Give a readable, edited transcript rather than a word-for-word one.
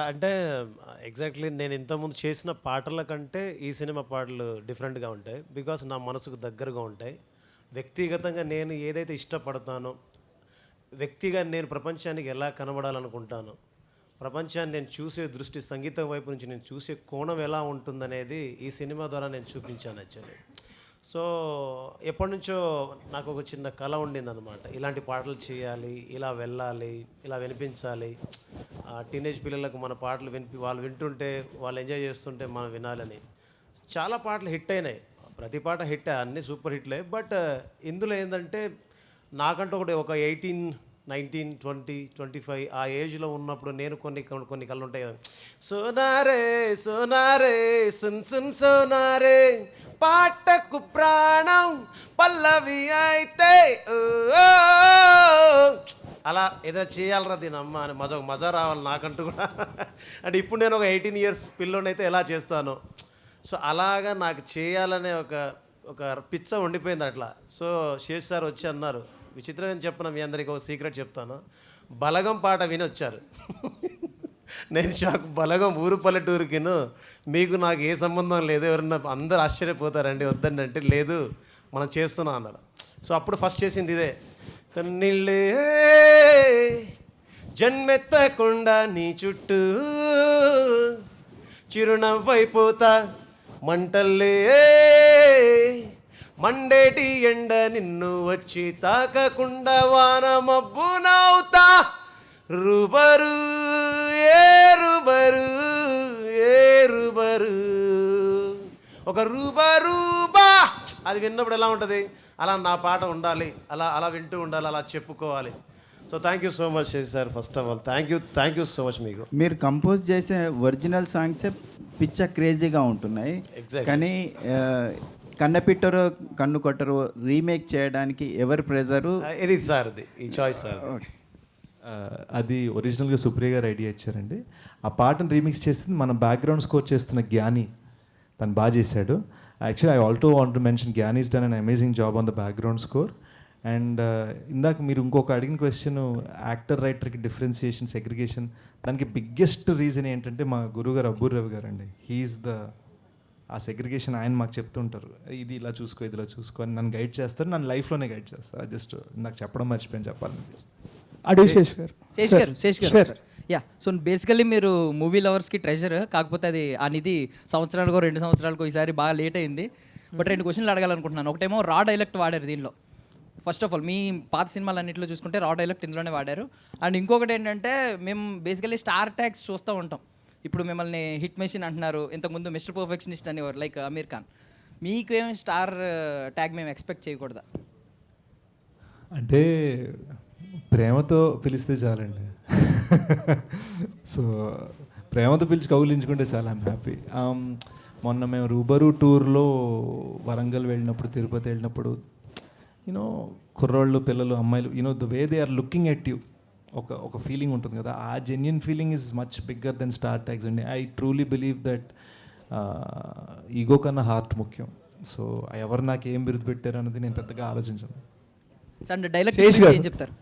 అంటే ఎగ్జాక్ట్‌లీ నేను ఇంతకుముందు చేసిన పాటల కంటే ఈ సినిమా పాటలు డిఫరెంట్‌గా ఉంటాయి. బికాజ్ నా మనసుకు దగ్గరగా ఉంటాయి. వ్యక్తిగతంగా నేను ఏదైతే ఇష్టపడతానో, వ్యక్తిగా నేను ప్రపంచానికి ఎలా కనబడాలనుకుంటానో, ప్రపంచాన్ని నేను చూసే దృష్టి సంగీతం వైపు నుంచి నేను చూసే కోణం ఎలా ఉంటుందనేది ఈ సినిమా ద్వారా నేను చూపించాను యాక్చువల్లీ. సో ఎప్పటినుంచో నాకు ఒక చిన్న కల ఉండిందనమాట. ఇలాంటి పాటలు చేయాలి, ఇలా వెళ్ళాలి, ఇలా వినిపించాలి. టీనేజ్ పిల్లలకు మన పాటలు వాళ్ళు వింటుంటే, వాళ్ళు ఎంజాయ్ చేస్తుంటే మనం వినాలని. చాలా పాటలు హిట్ అయినాయి. ప్రతి పాట హిట్టే, అన్నీ సూపర్ హిట్లే. బట్ ఇందులో ఏందంటే నాకంటూ ఒక 18, 19, 20, 25 ఆ ఏజ్లో ఉన్నప్పుడు నేను కొన్ని కళ్ళు ఉంటాయి కదా. సోనారే సోనారే సున్ సున్ సోనారే పాటకు ప్రాణం పల్లవి అయితే ఓ ఓ, అలా ఏదో చేయాలరా దీని అమ్మ అని మజా రావాలి నాకంటూ కూడా. అంటే ఇప్పుడు నేను ఒక 18 ఇయర్స్ పిల్లోనైతే ఎలా చేస్తాను. సో అలాగా నాకు చేయాలనే ఒక పిచ్చ ఉండిపోయింది అట్లా. సో శేష్ సార్ వచ్చి అన్నారు, విచిత్రం ఏం చెప్పను, మీ అందరికీ ఒక సీక్రెట్ చెప్తాను. బలగం పాట విని వచ్చారు. నేను షాక్. బలగం ఊరు పల్లెటూరుకిను మీకు నాకు ఏ సంబంధం లేదు, ఎవరన్నా అందరు ఆశ్చర్యపోతారండి వద్దండి అంటే, లేదు మనం చేస్తున్నాం అన్నారు. సో అప్పుడు ఫస్ట్ చేసింది ఇదే. కన్నీళ్ళే జన్మెత్తకుండా నీ చుట్టూ చిరునవ్వైపోతా మంటల్లే మండేటి ఎండ నిన్ను వచ్చి తాకకుండా వాన మబ్బు నవ్వుతా రుబరు ఏ రుబరు ఏ రుబరు ఒక రూబా అది విన్నప్పుడు ఎలా ఉంటుంది, అలా నా పాట ఉండాలి, అలా వింటూ ఉండాలి, అలా చెప్పుకోవాలి. So thank you so much sir. First of all thank you so much. మీకు మీరు కంపోజ్ చేసే ఒరిజినల్ సాంగ్సే పిచ్చ క్రేజీగా ఉంటున్నాయి. కానీ కన్నపిట్టరు కన్ను కొట్టరు రీమేక్ చేయడానికి ఎవరి ప్రెజరు? ఇది సార్, ఇది ఈ చాయిస్ సార్. అది ఒరిజినల్గా సుప్రియ గారు ఐడియా ఇచ్చారండి. ఆ పాటను రీమిక్స్ చేసింది మన బ్యాక్గ్రౌండ్ స్కోర్ చేస్తున్న జ్ఞాని. తను బాగా చేశాడు. Actually I also want to mention Gnani is done an amazing job on the background score. And ఇందాక మీరు ఇంకొక అడిగిన క్వశ్చన్, యాక్టర్ రైటర్కి డిఫరెన్సియేషన్, సెగ్రిగేషన్, దానికి బిగ్గెస్ట్ రీజన్ ఏంటంటే మా గురువుగారు అబ్బూర్ రవి గారు అండి. హీఈస్ ఆ సెగ్రిగేషన్ ఆయన మాకు చెప్తుంటారు, ఇది ఇలా చూసుకో, ఇది ఇలా చూసుకో అని నన్ను గైడ్ చేస్తారు. నన్ను లైఫ్లోనే గైడ్ చేస్తారు. జస్ట్ నాకు చెప్పడం మర్చిపోయాను చెప్పాలని. అడుగు శేష్ గారు. శేష్ గారు సార్. యా, సో బేసికల్లీ మీరు మూవీ లవర్స్కి ట్రెజర్. కాకపోతే అది ఆ నిధి సంవత్సరాలకో 2 సంవత్సరాలకో ఈసారి బాగా లేట్ అయింది. బట్ 2 క్వశ్చన్లు అడగాలనుకుంటున్నాను. ఒకటేమో రా డైలెక్ట్ వాడారు దీనిలో. ఫస్ట్ ఆఫ్ ఆల్ మీ పాత సినిమాలు అన్నింటిలో చూసుకుంటే రా డైలెక్ట్ ఇందులోనే వాడారు. అండ్ ఇంకొకటి ఏంటంటే, మేము బేసికల్లీ స్టార్ ట్యాగ్స్ చూస్తూ ఉంటాం. ఇప్పుడు మిమ్మల్ని హిట్ మెషిన్ అంటున్నారు, ఇంతకుముందు మిస్టర్ పర్ఫెక్షనిస్ట్ అనేవారు లైక్ అమీర్ ఖాన్. మీకు ఏం స్టార్ ట్యాగ్ మేము ఎక్స్పెక్ట్ చేయకూడదా? అంటే ప్రేమతో పిలిస్తే చాలండి. సో ప్రేమతో పిలిచి కౌలించుకుంటే చాలా ఐమ్ హ్యాపీ. మొన్న మేము రూబరు టూర్లో వరంగల్ వెళ్ళినప్పుడు, తిరుపతి వెళ్ళినప్పుడు, యూనో కుర్రోళ్ళు, పిల్లలు, అమ్మాయిలు, you know the way they are looking at you, ఒక ఫీలింగ్ ఉంటుంది కదా. ఆ genuine feeling is much bigger than star tags అండి. I truly believe that ego కన్నా హార్ట్ ముఖ్యం. సో ఎవరు నాకు ఏం బిరుదు పెట్టారు అన్నది నేను పెద్దగా ఆలోచించాను. అండ్ డైలాగ్ ఏం చెప్తారు?